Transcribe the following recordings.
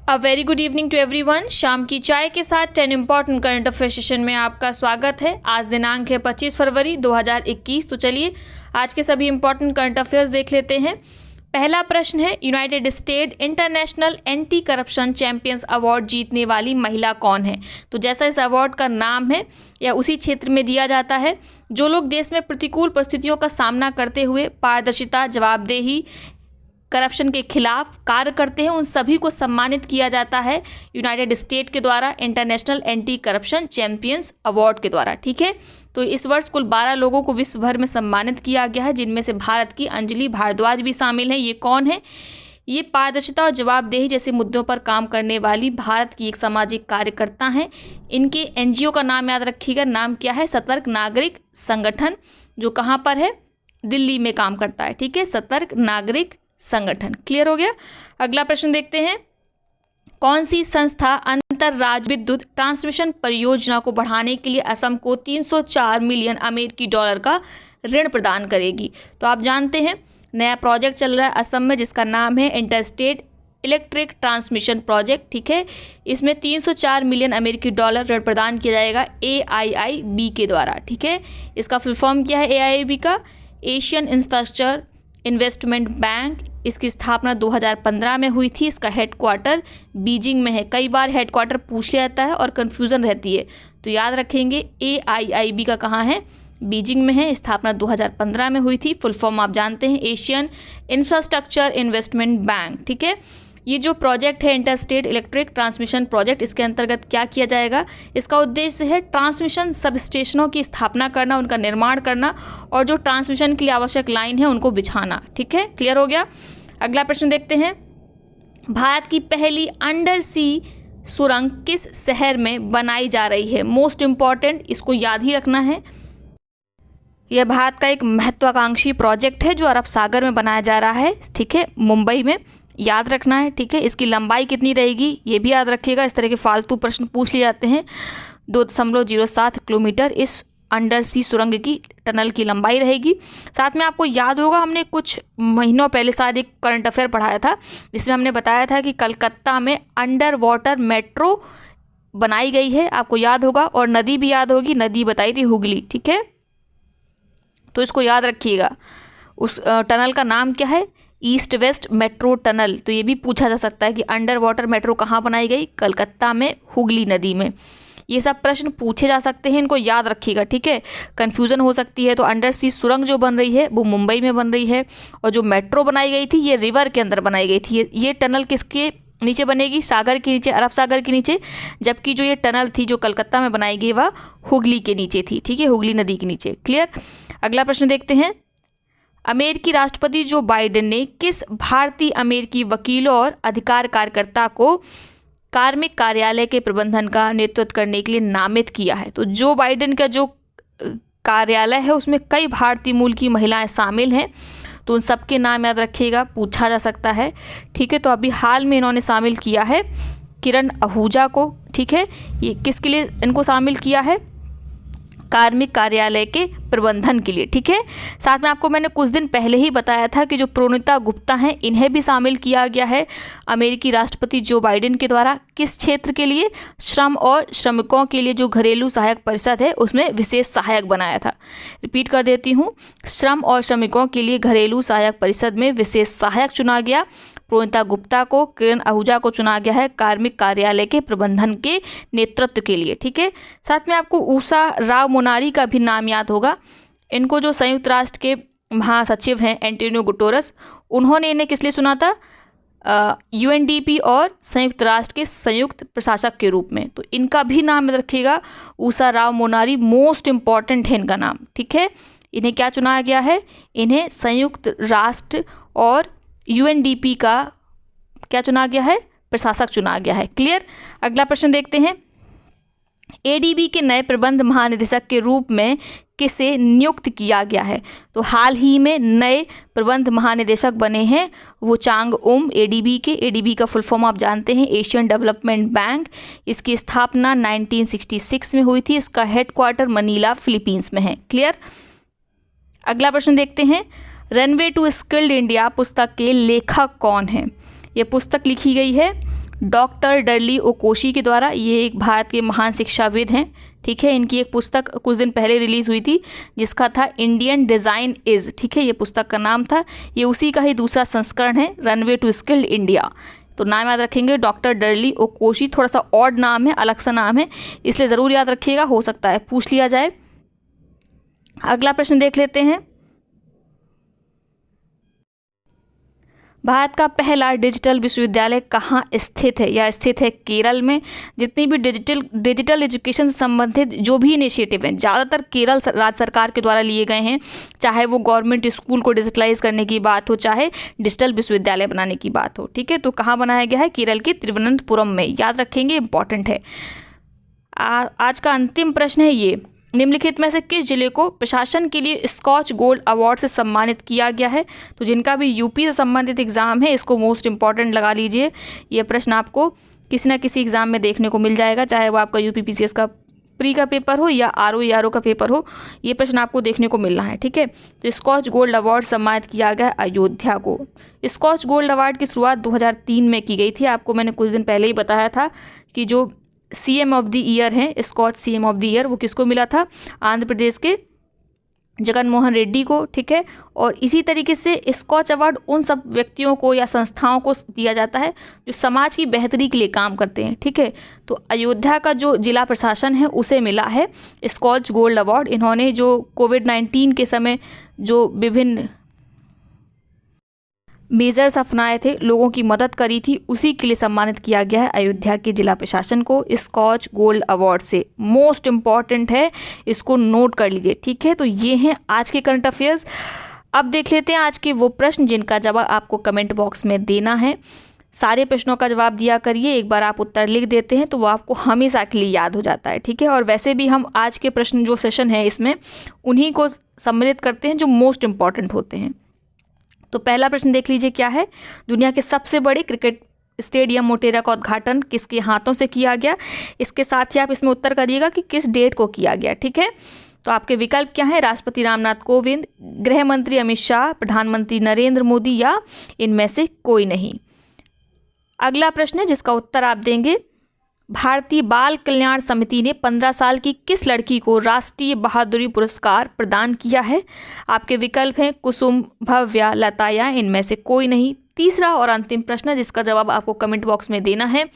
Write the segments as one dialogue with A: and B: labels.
A: A very good evening to everyone. शाम की चाय के साथ 10 इंपॉर्टेंट करंट अफेयर सेशन में आपका स्वागत है। आज दिनांक है 25 फरवरी 2021। तो चलिए आज के सभी इंपॉर्टेंट करंट अफेयर्स देख लेते हैं। पहला प्रश्न है, United state international anti corruption champions award जीतने वाली महिला कौन है। तो जैसा इस अवार्ड का नाम है या उसी क्षेत्र में दिया जाता है, जो लोग देश में प्रतिकूल परिस्थितियों का सामना करते हुए पारदर्शिता, जवाबदेही, करप्शन के खिलाफ कार्य करते हैं, उन सभी को सम्मानित किया जाता है यूनाइटेड स्टेट के द्वारा international anti corruption champions award के द्वारा। ठीक है, तो इस वर्ष कुल 12 लोगों को विश्व भर में सम्मानित किया गया है, जिनमें से भारत की अंजलि भारद्वाज भी शामिल हैं। ये कौन है? ये पारदर्शिता और जवाबदेही जैसे मुद्दों पर काम करने वाली भारत की एक सामाजिक कार्यकर्ता हैं। इनके एनजीओ का नाम याद रखिएगा। नाम क्या है? सतर्क नागरिक संगठन, जो कहाँ पर है? दिल्ली में काम करता है। ठीक है, सतर्क नागरिक संगठन। क्लियर हो गया। अगला प्रश्न देखते हैं, कौन सी संस्था अंतरराज्य विद्युत ट्रांसमिशन परियोजना को बढ़ाने के लिए असम को 304 मिलियन अमेरिकी डॉलर का ऋण प्रदान करेगी? तो आप जानते हैं नया प्रोजेक्ट चल रहा है असम में, जिसका नाम है इंटरस्टेट इलेक्ट्रिक ट्रांसमिशन प्रोजेक्ट। ठीक है, इसमें 304 मिलियन अमेरिकी डॉलर ऋण प्रदान किया जाएगा AIIB के द्वारा। ठीक है, इसका फुल फॉर्म क्या है AIIB का? Asian infrastructure investment bank. इसकी स्थापना 2015 में हुई थी। इसका हेडक्वार्टर बीजिंग में है। कई बार हेडक्वार्टर पूछ लिया जाता है और कन्फ्यूज़न रहती है, तो याद रखेंगे AIIB का कहाँ है? बीजिंग में है। स्थापना 2015 में हुई थी। फुल फॉर्म आप जानते हैं एशियन इंफ्रास्ट्रक्चर इन्वेस्टमेंट बैंक। ठीक है, ये जो प्रोजेक्ट है इंटरस्टेट इलेक्ट्रिक ट्रांसमिशन प्रोजेक्ट, इसके अंतर्गत क्या किया जाएगा? इसका उद्देश्य है ट्रांसमिशन सब स्टेशनों की स्थापना करना, उनका निर्माण करना और जो ट्रांसमिशन के लिए आवश्यक लाइन है उनको बिछाना। ठीक है, क्लियर हो गया। अगला प्रश्न देखते हैं, भारत की पहली अंडर सी सुरंग किस शहर में बनाई जा रही है? मोस्ट इम्पॉर्टेंट, इसको याद ही रखना है। यह भारत का एक महत्वाकांक्षी प्रोजेक्ट है जो अरब सागर में बनाया जा रहा है। ठीक है, मुंबई में, याद रखना है। ठीक है, इसकी लंबाई कितनी रहेगी ये भी याद रखिएगा। इस तरह के फालतू प्रश्न पूछ लिए जाते हैं। 2.07 किलोमीटर इस अंडर सी सुरंग की टनल की लंबाई रहेगी। साथ में आपको याद होगा, हमने कुछ महीनों पहले शायद एक करंट अफेयर पढ़ाया था, जिसमें हमने बताया था कि कलकत्ता में अंडर वाटर मेट्रो बनाई गई है। आपको याद होगा। और नदी भी याद होगी, नदी बताई थी हुगली। ठीक है, तो इसको याद रखिएगा। उस टनल का नाम क्या है? East west metro tunnel. तो ये भी पूछा जा सकता है कि अंडर वाटर मेट्रो कहाँ बनाई गई? कलकत्ता में, हुगली नदी में। ये सब प्रश्न पूछे जा सकते हैं, इनको याद रखिएगा। ठीक है, कन्फ्यूज़न हो सकती है। तो अंडर सी सुरंग जो बन रही है वो मुंबई में बन रही है, और जो मेट्रो बनाई गई थी ये रिवर के अंदर बनाई गई थी। ये टनल किसके नीचे बनेगी? सागर के नीचे, अरब सागर के नीचे। जबकि जो ये टनल थी जो कलकत्ता में बनाई गई वह हुगली के नीचे थी। ठीक है, हुगली नदी के नीचे। क्लियर। अगला प्रश्न देखते हैं, अमेरिकी राष्ट्रपति जो बाइडेन ने किस भारतीय अमेरिकी वकीलों और अधिकार कार्यकर्ता को कार्मिक कार्यालय के प्रबंधन का नेतृत्व करने के लिए नामित किया है? तो जो बाइडेन का जो कार्यालय है उसमें कई भारतीय मूल की महिलाएं शामिल हैं, तो उन सबके नाम याद रखिएगा, पूछा जा सकता है। ठीक है, तो अभी हाल में इन्होंने शामिल किया है किरण आहूजा को। ठीक है, ये किसके लिए इनको शामिल किया है? कार्मिक कार्यालय के प्रबंधन के लिए। ठीक है, साथ में आपको मैंने कुछ दिन पहले ही बताया था कि जो प्रोनिता गुप्ता हैं इन्हें भी शामिल किया गया है अमेरिकी राष्ट्रपति जो बाइडेन के द्वारा। किस क्षेत्र के लिए? श्रम और श्रमिकों के लिए जो घरेलू सहायक परिषद है उसमें विशेष सहायक बनाया था। रिपीट कर देती हूँ, श्रम और श्रमिकों के लिए घरेलू सहायक परिषद में विशेष सहायक चुना गया। प्रोनिता गुप्ता को, किरण आहूजा को चुना गया है कार्मिक कार्यालय के प्रबंधन के नेतृत्व के लिए। ठीक है, साथ में आपको ऊषा राव मोनारी का भी नाम याद होगा। इनको जो संयुक्त राष्ट्र के महासचिव हैं एंटोनियो गुटेरेस, उन्होंने इन्हें किस लिए चुना था? UNDP और संयुक्त राष्ट्र के संयुक्त प्रशासक के रूप में। तो इनका भी नाम याद रखिएगा, ऊषा राव मोनारी। मोस्ट इम्पॉर्टेंट है इनका नाम। ठीक है, इन्हें क्या चुना गया है? इन्हें संयुक्त राष्ट्र और UNDP का क्या चुना गया है? प्रशासक चुना गया है। क्लियर। अगला प्रश्न देखते हैं, ADB के नए प्रबंध महानिदेशक के रूप में किसे नियुक्त किया गया है? तो हाल ही में नए प्रबंध महानिदेशक बने हैं वो चांग उम ADB के। ADB का फुल फॉर्म आप जानते हैं एशियन डेवलपमेंट बैंक। इसकी स्थापना 1966 में हुई थी। इसका हेडक्वार्टर मनीला, फिलीपींस में है। क्लियर। अगला प्रश्न देखते हैं, रनवे टू स्किल्ड इंडिया पुस्तक के लेखक कौन हैं? ये पुस्तक लिखी गई है डॉक्टर डर्ली ओकोशी के द्वारा। ये एक भारत के महान शिक्षाविद हैं, ठीक है। इनकी एक पुस्तक कुछ दिन पहले रिलीज़ हुई थी जिसका था इंडियन डिज़ाइन इज़, ठीक है, ये पुस्तक का नाम था। ये उसी का ही दूसरा संस्करण है, रनवे टू स्किल्ड इंडिया। तो नाम याद रखेंगे, डॉक्टर डर्ली ओकोशी। थोड़ा सा ऑड नाम है, अलग सा नाम है, इसलिए ज़रूर याद रखिएगा, हो सकता है पूछ लिया जाए। अगला प्रश्न देख लेते हैं। भारत का पहला डिजिटल विश्वविद्यालय कहाँ स्थित है? यह स्थित है केरल में। जितनी भी डिजिटल एजुकेशन से संबंधित जो भी इनिशिएटिव हैं, ज़्यादातर केरल राज्य सरकार के द्वारा लिए गए हैं। चाहे वो गवर्नमेंट स्कूल को डिजिटलाइज करने की बात हो, चाहे डिजिटल विश्वविद्यालय बनाने की बात हो, ठीक है। तो कहाँ बनाया गया है? केरल के तिरुवनंतपुरम में, याद रखेंगे, इंपॉर्टेंट है। आज का अंतिम प्रश्न है ये, निम्नलिखित में से किस जिले को प्रशासन के लिए स्कॉच गोल्ड अवार्ड से सम्मानित किया गया है? तो जिनका भी यूपी से संबंधित एग्जाम है, इसको मोस्ट इंपॉर्टेंट लगा लीजिए। ये प्रश्न आपको किसी ना किसी एग्जाम में देखने को मिल जाएगा, चाहे वो आपका यूपीपीसीएस का प्री का पेपर हो या आरओ का पेपर हो, ये प्रश्न आपको देखने को मिलना है, ठीक है। तो स्कॉच गोल्ड अवार्ड सम्मानित किया गया अयोध्या को। स्कॉच गोल्ड अवार्ड की शुरुआत 2003 में की गई थी। आपको मैंने कुछ दिन पहले ही बताया था कि जो सीएम ऑफ द ईयर है, Skoch CM of the year, वो किसको मिला था? आंध्र प्रदेश के जगन मोहन रेड्डी को, ठीक है। और इसी तरीके से स्कॉच अवार्ड उन सब व्यक्तियों को या संस्थाओं को दिया जाता है जो समाज की बेहतरी के लिए काम करते हैं, ठीक है। तो अयोध्या का जो जिला प्रशासन है उसे मिला है स्कॉच गोल्ड अवार्ड। इन्होंने जो कोविड-19 के समय जो विभिन्न मेजर्स अपनाए थे, लोगों की मदद करी थी, उसी के लिए सम्मानित किया गया है अयोध्या के जिला प्रशासन को स्कॉच गोल्ड अवार्ड से। मोस्ट इम्पॉर्टेंट है, इसको नोट कर लीजिए, ठीक है। तो ये हैं आज के करंट अफेयर्स। अब देख लेते हैं आज के वो प्रश्न जिनका जवाब आपको कमेंट बॉक्स में देना है। सारे प्रश्नों का जवाब दिया करिए, एक बार आप उत्तर लिख देते हैं तो वो आपको हमेशा के लिए याद हो जाता है, ठीक है। और वैसे भी हम आज के प्रश्न जो सेशन है इसमें उन्हीं को सम्मिलित करते हैं जो मोस्ट इम्पॉर्टेंट होते हैं। तो पहला प्रश्न देख लीजिए क्या है, दुनिया के सबसे बड़े क्रिकेट स्टेडियम मोटेरा का उद्घाटन किसके हाथों से किया गया? इसके साथ ही आप इसमें उत्तर करिएगा कि किस डेट को किया गया, ठीक है। तो आपके विकल्प क्या है? राष्ट्रपति रामनाथ कोविंद, गृह मंत्री अमित शाह, प्रधानमंत्री नरेंद्र मोदी या इनमें से कोई नहीं। अगला प्रश्न है जिसका उत्तर आप देंगे, भारतीय बाल कल्याण समिति ने 15 साल की किस लड़की को राष्ट्रीय बहादुरी पुरस्कार प्रदान किया है? आपके विकल्प हैं कुसुम, भव्या, लता या इनमें से कोई नहीं। तीसरा और अंतिम प्रश्न जिसका जवाब आपको कमेंट बॉक्स में देना है,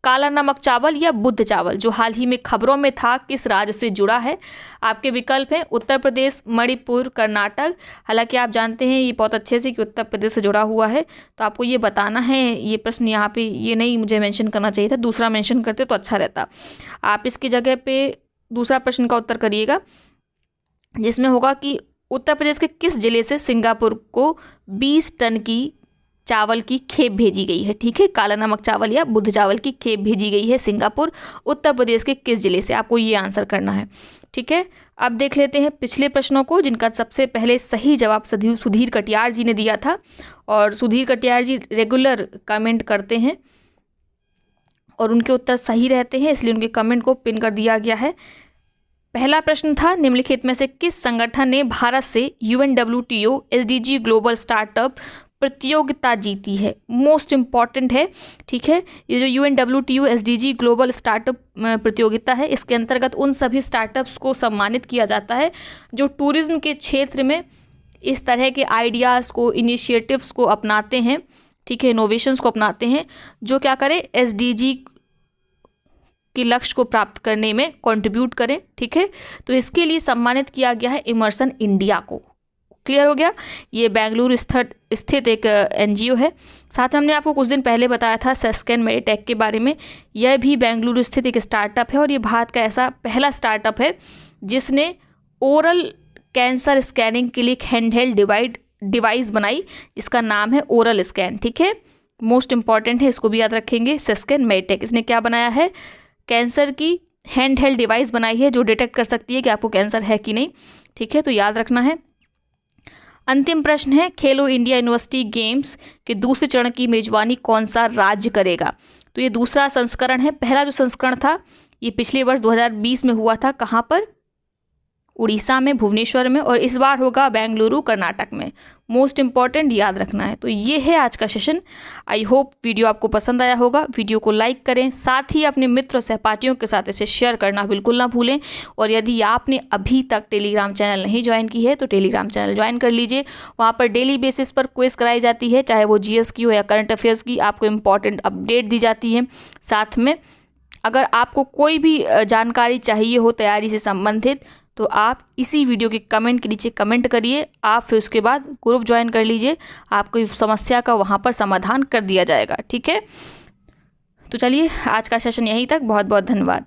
A: काला नमक चावल या बुद्ध चावल जो हाल ही में खबरों में था किस राज्य से जुड़ा है? आपके विकल्प हैं उत्तर प्रदेश, मणिपुर, कर्नाटक। हालांकि आप जानते हैं ये बहुत अच्छे से कि उत्तर प्रदेश से जुड़ा हुआ है, तो आपको ये बताना है। ये प्रश्न यहाँ पे ये नहीं मुझे मेंशन करना चाहिए था, दूसरा मेंशन करते तो अच्छा रहता। आप इसकी जगह पे दूसरा प्रश्न का उत्तर करिएगा जिसमें होगा कि उत्तर प्रदेश के किस जिले से सिंगापुर को 20 टन की चावल की खेप भेजी गई है, ठीक है। काला नमक चावल या बुद्ध चावल की खेप भेजी गई है सिंगापुर, उत्तर प्रदेश के किस जिले से? आपको ये आंसर करना है, ठीक है। अब देख लेते हैं पिछले प्रश्नों को जिनका सबसे पहले सही जवाब सुधीर कटियार जी ने दिया था। और सुधीर कटियार जी रेगुलर कमेंट करते हैं और उनके उत्तर सही रहते हैं, इसलिए उनके कमेंट को पिन कर दिया गया है। पहला प्रश्न था, निम्नलिखित में से किस संगठन ने भारत से UNWTO SDG ग्लोबल स्टार्टअप प्रतियोगिता जीती है? मोस्ट इम्पॉर्टेंट है, ठीक है। ये जो UNWTO SDG ग्लोबल स्टार्टअप प्रतियोगिता है, इसके अंतर्गत उन सभी स्टार्टअप्स को सम्मानित किया जाता है जो टूरिज्म के क्षेत्र में इस तरह के आइडियाज़ को, इनिशिएटिव्स को अपनाते हैं, ठीक है, इनोवेशंस को अपनाते हैं, जो क्या करें, SDG के लक्ष्य को प्राप्त करने में कंट्रीब्यूट करें, ठीक है। तो इसके लिए सम्मानित किया गया है इमर्सन इंडिया को। क्लियर हो गया? ये बेंगलुरु स्थित एक NGO है। साथ में हमने आपको कुछ दिन पहले बताया था सेस्केन मेडिटेक के बारे में। यह भी बेंगलुरु स्थित एक स्टार्टअप है और ये भारत का ऐसा पहला स्टार्टअप है जिसने ओरल कैंसर स्कैनिंग के लिए एक हैंडहेल्ड डिवाइस बनाई जिसका नाम है ओरल स्कैन, ठीक है। मोस्ट इंपॉर्टेंट है, इसको भी याद रखेंगे। सेस्केन मेडिटेक इसने क्या बनाया है? कैंसर की हैंडहेल्ड डिवाइस बनाई है जो डिटेक्ट कर सकती है कि आपको कैंसर है कि नहीं, ठीक है। तो याद रखना है। अंतिम प्रश्न है, खेलो इंडिया यूनिवर्सिटी गेम्स के दूसरे चरण की मेजबानी कौन सा राज्य करेगा? तो ये दूसरा संस्करण है। पहला जो संस्करण था ये पिछले वर्ष 2020 में हुआ था। कहाँ पर? उड़ीसा में, भुवनेश्वर में, और इस बार होगा बेंगलुरु कर्नाटक में। मोस्ट इम्पॉर्टेंट याद रखना है। तो ये है आज का सेशन। आई होप वीडियो आपको पसंद आया होगा। वीडियो को लाइक करें, साथ ही अपने मित्र और सहपाठियों के साथ इसे शेयर करना बिल्कुल ना भूलें। और यदि आपने अभी तक टेलीग्राम चैनल नहीं ज्वाइन की है तो टेलीग्राम चैनल ज्वाइन कर लीजिए। वहाँ पर डेली बेसिस पर क्विज कराई जाती है, चाहे वो जीएस की हो या करंट अफेयर्स की। आपको इम्पॉर्टेंट अपडेट दी जाती है। साथ में अगर आपको कोई भी जानकारी चाहिए हो तैयारी से संबंधित, तो आप इसी वीडियो के कमेंट के नीचे कमेंट करिए। आप फिर उसके बाद ग्रुप ज्वाइन कर लीजिए, आपको समस्या का वहाँ पर समाधान कर दिया जाएगा। ठीक है, तो चलिए आज का सेशन यहीं तक। बहुत बहुत धन्यवाद।